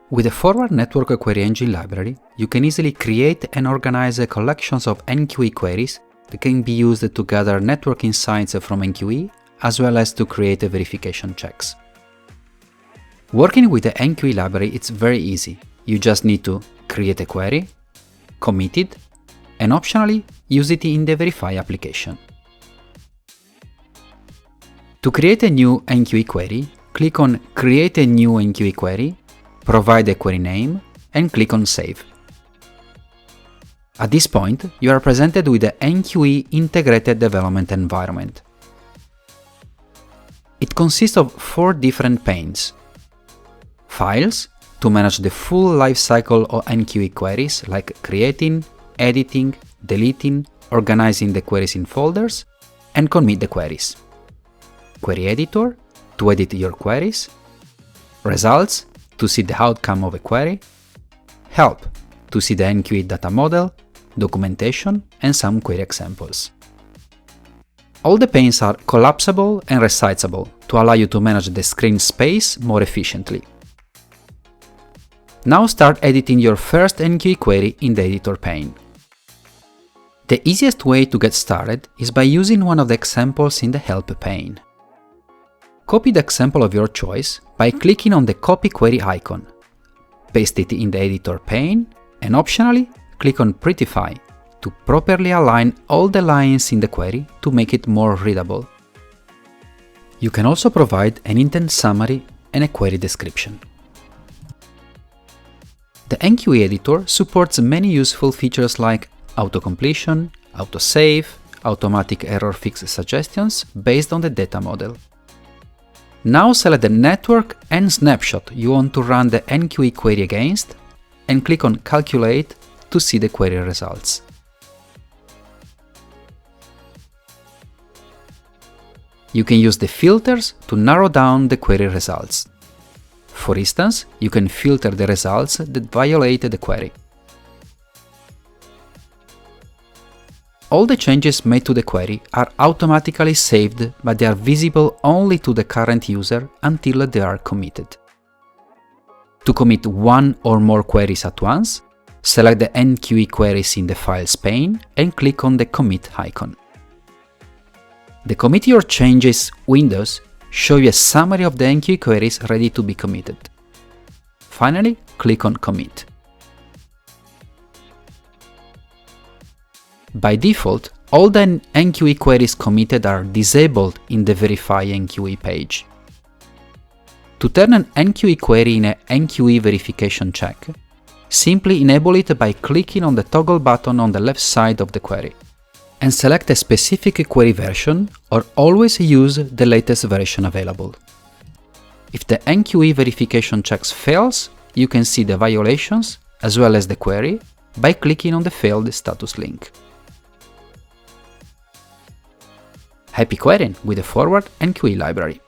With the Forward Network Query Engine library, you can easily create and organize collections of NQE queries that can be used to gather network insights from NQE, as well as to create verification checks. Working with the NQE library, it's very easy. You just need to create a query, commit it, and optionally use it in the Verify application. To create a new NQE query, click on Create a new NQE query, provide a query name, and click on Save. At this point, you are presented with the NQE Integrated Development Environment. It consists of 4 different panes. Files, to manage the full lifecycle of NQE queries like creating, editing, deleting, organizing the queries in folders, and commit the queries. Query Editor, to edit your queries. Results, to see the outcome of a query. Help, to see the NQE data model, documentation, and some query examples. All the panes are collapsible and resizable to allow you to manage the screen space more efficiently. Now start editing your first NQE query in the editor pane. The easiest way to get started is by using one of the examples in the Help pane. Copy the example of your choice by clicking on the Copy Query icon. Paste it in the editor pane, and optionally click on Prettify to properly align all the lines in the query to make it more readable. You can also provide an intent summary and a query description. The NQE editor supports many useful features like auto-completion, autosave, automatic error fix suggestions based on the data model. Now select the network and snapshot you want to run the NQE query against, and click on Calculate to see the query results. You can use the filters to narrow down the query results. For instance, you can filter the results that violate the query. All the changes made to the query are automatically saved, but they are visible only to the current user until they are committed. To commit one or more queries at once, select the NQE queries in the Files pane and click on the Commit icon. The Commit Your Changes windows show you a summary of the NQE queries ready to be committed. Finally, click on Commit. By default, all the NQE queries committed are disabled in the Verify NQE page. To turn an NQE query in a NQE verification check, simply enable it by clicking on the toggle button on the left side of the query, and select a specific query version, or always use the latest version available. If the NQE verification checks fails, you can see the violations as well as the query by clicking on the failed status link. Happy querying with the Forward NQE library!